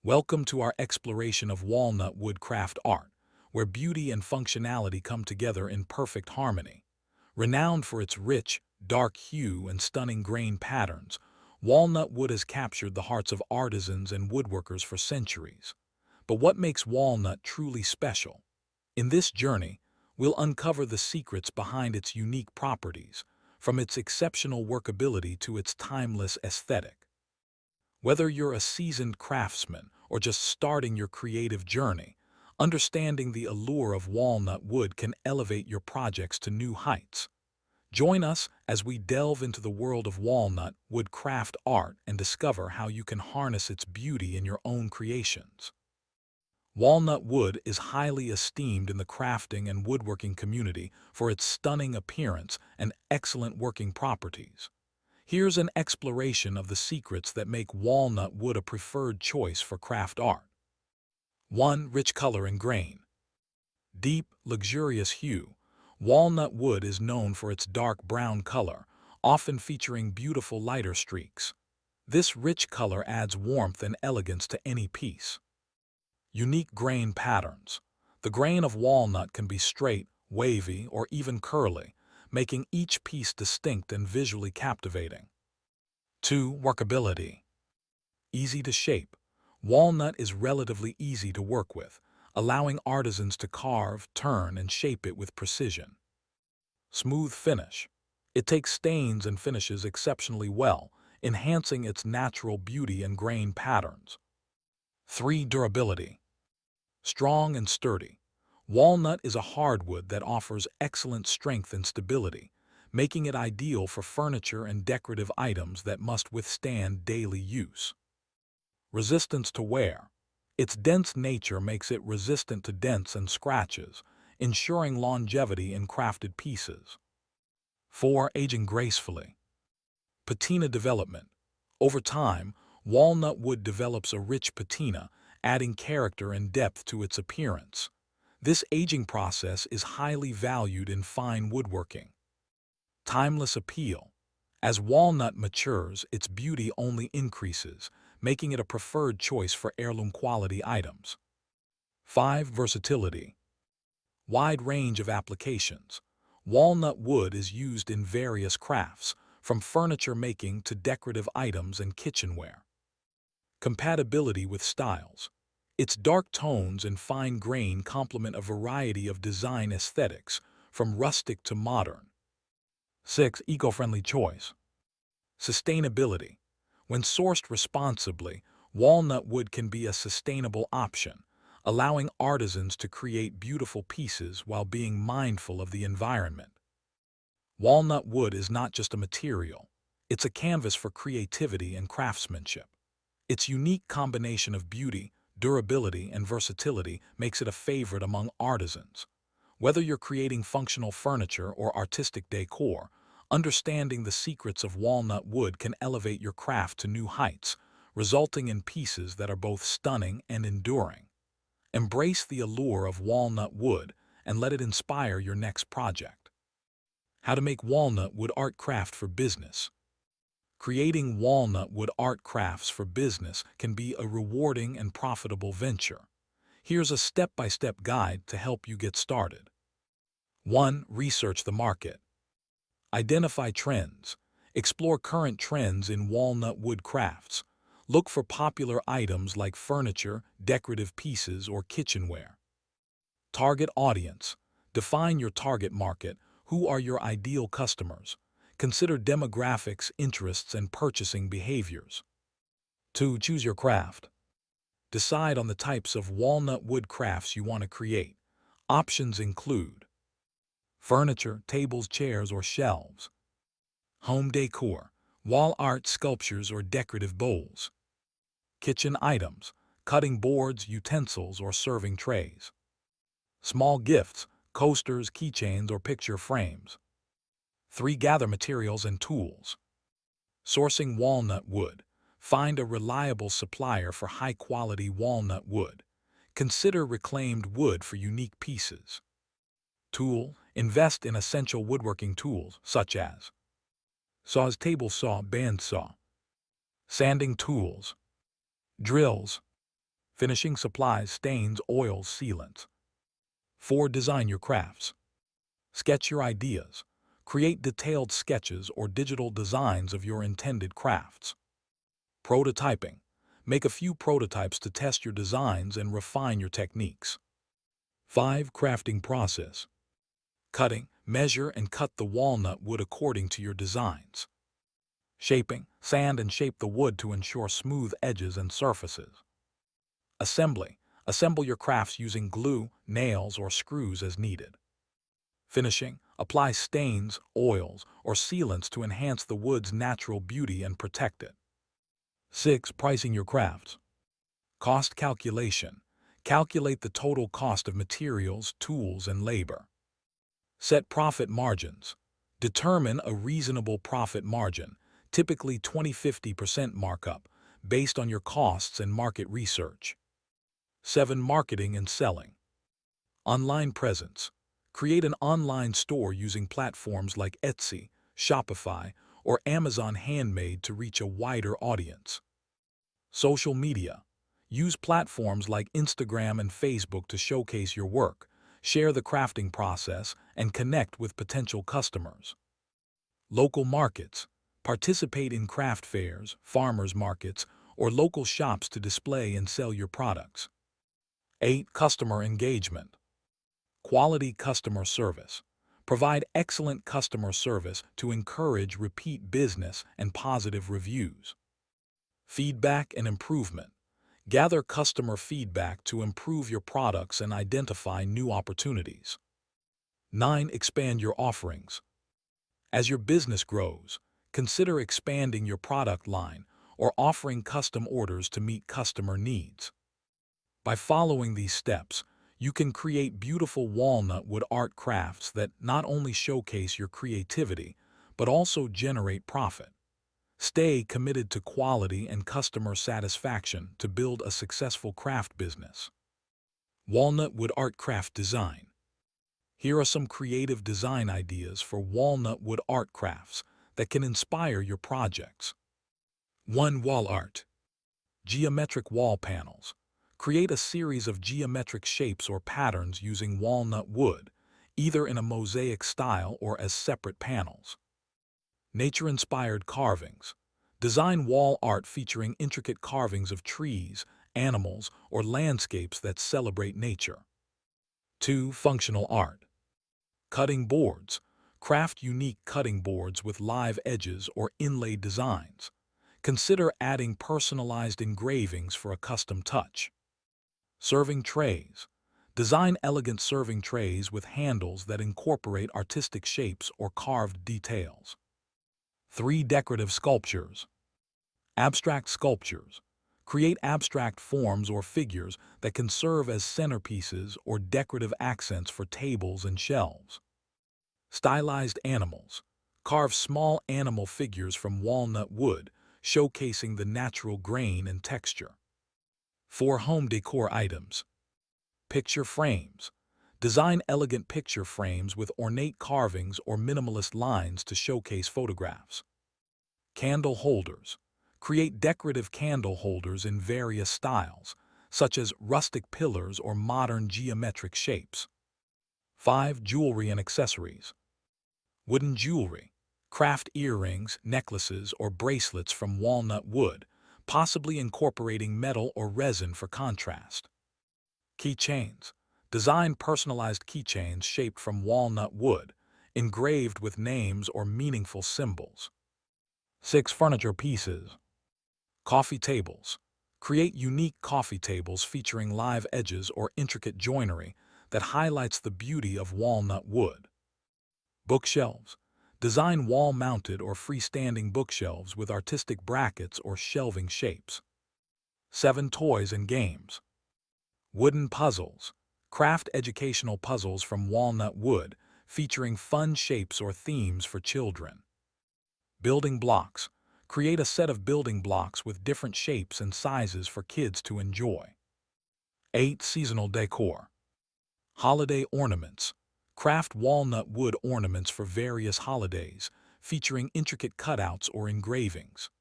Welcome to our exploration of walnut wood craft art, where beauty and functionality come together in perfect harmony. Renowned for its rich, dark hue and stunning grain patterns, walnut wood has captured the hearts of artisans and woodworkers for centuries. But what makes walnut truly special? In this journey, we'll uncover the secrets behind its unique properties, from its exceptional workability to its timeless aesthetic. Whether you're a seasoned craftsman or just starting your creative journey, understanding the allure of walnut wood can elevate your projects to new heights. Join us as we delve into the world of walnut wood craft art and discover how you can harness its beauty in your own creations. Walnut wood is highly esteemed in the crafting and woodworking community for its stunning appearance and excellent working properties. Here's an exploration of the secrets that make walnut wood a preferred choice for craft art. 1. Rich color and grain. Deep, luxurious hue. Walnut wood is known for its dark brown color, often featuring beautiful lighter streaks. This rich color adds warmth and elegance to any piece. Unique grain patterns. The grain of walnut can be straight, wavy, or even curly, making each piece distinct and visually captivating. 2. Workability. Easy to shape. Walnut is relatively easy to work with, allowing artisans to carve, turn, and shape it with precision. Smooth finish. It takes stains and finishes exceptionally well, enhancing its natural beauty and grain patterns. 3. Durability. Strong and sturdy. Walnut is a hardwood that offers excellent strength and stability, making it ideal for furniture and decorative items that must withstand daily use. Resistance to wear. Its dense nature makes it resistant to dents and scratches, ensuring longevity in crafted pieces. 4. Aging gracefully. Patina development. Over time, walnut wood develops a rich patina, adding character and depth to its appearance. This aging process is highly valued in fine woodworking. Timeless appeal. As walnut matures, its beauty only increases, making it a preferred choice for heirloom-quality items. 5. Versatility. Wide range of applications. Walnut wood is used in various crafts, from furniture making to decorative items and kitchenware. Compatibility with styles. Its dark tones and fine grain complement a variety of design aesthetics, from rustic to modern. 6. Eco-friendly choice. Sustainability. When sourced responsibly, walnut wood can be a sustainable option, allowing artisans to create beautiful pieces while being mindful of the environment. Walnut wood is not just a material, it's a canvas for creativity and craftsmanship. Its unique combination of beauty, durability, and versatility makes it a favorite among artisans. Whether you're creating functional furniture or artistic decor, understanding the secrets of walnut wood can elevate your craft to new heights, resulting in pieces that are both stunning and enduring. Embrace the allure of walnut wood and let it inspire your next project. How to make walnut wood art craft for business. Creating walnut wood art crafts for business can be a rewarding and profitable venture. Here's a step-by-step guide to help you get started. 1. Research the market. Identify trends. Explore current trends in walnut wood crafts. Look for popular items like furniture, decorative pieces, or kitchenware. Target audience. Define your target market. Who are your ideal customers? Consider demographics, interests, and purchasing behaviors. 2. Choose your craft. Decide on the types of walnut wood crafts you want to create. Options include furniture, tables, chairs, or shelves. Home decor, wall art, sculptures, or decorative bowls. Kitchen items, cutting boards, utensils, or serving trays. Small gifts, coasters, keychains, or picture frames. 3. Gather materials and tools. Sourcing walnut wood. Find a reliable supplier for high-quality walnut wood. Consider reclaimed wood for unique pieces. Tool. Invest in essential woodworking tools such as saws, table saw, bandsaw, sanding tools, drills, Finishing supplies, stains, oils, sealants. 4. Design your crafts. Sketch your ideas. Create detailed sketches or digital designs of your intended crafts. Prototyping. Make a few prototypes to test your designs and refine your techniques. 5. Crafting process. Cutting. Measure and cut the walnut wood according to your designs. Shaping. Sand and shape the wood to ensure smooth edges and surfaces. Assembly. Assemble your crafts using glue, nails, or screws as needed. Finishing. Apply stains, oils, or sealants to enhance the wood's natural beauty and protect it. 6. Pricing your crafts. Cost calculation. Calculate the total cost of materials, tools, and labor. Set profit margins. Determine a reasonable profit margin, typically 20–50% markup, based on your costs and market research. 7. Marketing and selling. Online presence. Create an online store using platforms like Etsy, Shopify, or Amazon Handmade to reach a wider audience. Social media. Use platforms like Instagram and Facebook to showcase your work, share the crafting process, and connect with potential customers. Local markets. Participate in craft fairs, farmers markets, or local shops to display and sell your products. 8. Customer engagement. Quality customer service. Provide excellent customer service to encourage repeat business and positive reviews. Feedback and improvement. Gather customer feedback to improve your products and identify new opportunities. 9. Expand your offerings. As your business grows, consider expanding your product line or offering custom orders to meet customer needs. By following these steps, you can create beautiful walnut wood art crafts that not only showcase your creativity, but also generate profit. Stay committed to quality and customer satisfaction to build a successful craft business. Walnut wood art craft design. Here are some creative design ideas for walnut wood art crafts that can inspire your projects. 1. Wall art. Geometric wall panels. Create a series of geometric shapes or patterns using walnut wood, either in a mosaic style or as separate panels. Nature-inspired carvings. Design wall art featuring intricate carvings of trees, animals, or landscapes that celebrate nature. 2. Functional art. Cutting boards. Craft unique cutting boards with live edges or inlaid designs. Consider adding personalized engravings for a custom touch. Serving trays. Design elegant serving trays with handles that incorporate artistic shapes or carved details. 3. Decorative sculptures. Abstract sculptures. Create abstract forms or figures that can serve as centerpieces or decorative accents for tables and shelves. Stylized animals. Carve small animal figures from walnut wood, showcasing the natural grain and texture. 4. Home decor items. Picture frames. Design elegant picture frames with ornate carvings or minimalist lines to showcase photographs. Candle holders. Create decorative candle holders in various styles, such as rustic pillars or modern geometric shapes. 5. Jewelry and accessories. Wooden jewelry. Craft earrings, necklaces, or bracelets from walnut wood, possibly incorporating metal or resin for contrast. Keychains. Design personalized keychains shaped from walnut wood, engraved with names or meaningful symbols. 6. Furniture pieces. Coffee tables. Create unique coffee tables featuring live edges or intricate joinery that highlights the beauty of walnut wood. Bookshelves. Design wall-mounted or freestanding bookshelves with artistic brackets or shelving shapes. 7. Toys and games. Wooden puzzles. Craft educational puzzles from walnut wood, featuring fun shapes or themes for children. Building blocks. Create a set of building blocks with different shapes and sizes for kids to enjoy. 8. Seasonal decor. Holiday ornaments. Craft walnut wood ornaments for various holidays, featuring intricate cutouts or engravings.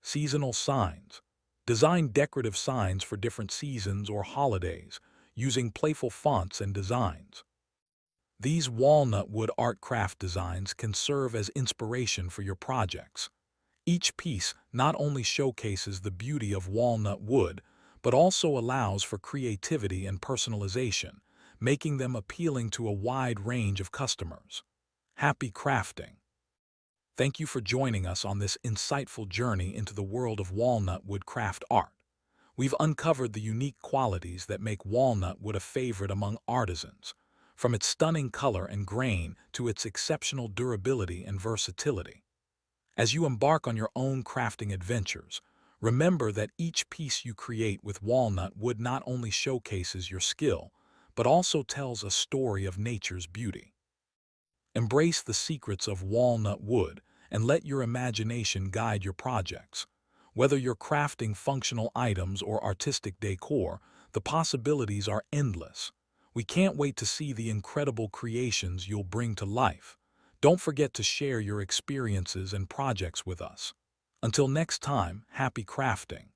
Seasonal signs. Design decorative signs for different seasons or holidays, using playful fonts and designs. These walnut wood art craft designs can serve as inspiration for your projects. Each piece not only showcases the beauty of walnut wood, but also allows for creativity and personalization, making them appealing to a wide range of customers. Happy crafting! Thank you for joining us on this insightful journey into the world of walnut wood craft art. We've uncovered the unique qualities that make walnut wood a favorite among artisans, from its stunning color and grain to its exceptional durability and versatility. As you embark on your own crafting adventures, remember that each piece you create with walnut wood not only showcases your skill, but also tells a story of nature's beauty. Embrace the secrets of walnut wood and let your imagination guide your projects. Whether you're crafting functional items or artistic decor, the possibilities are endless. We can't wait to see the incredible creations you'll bring to life. Don't forget to share your experiences and projects with us. Until next time, happy crafting!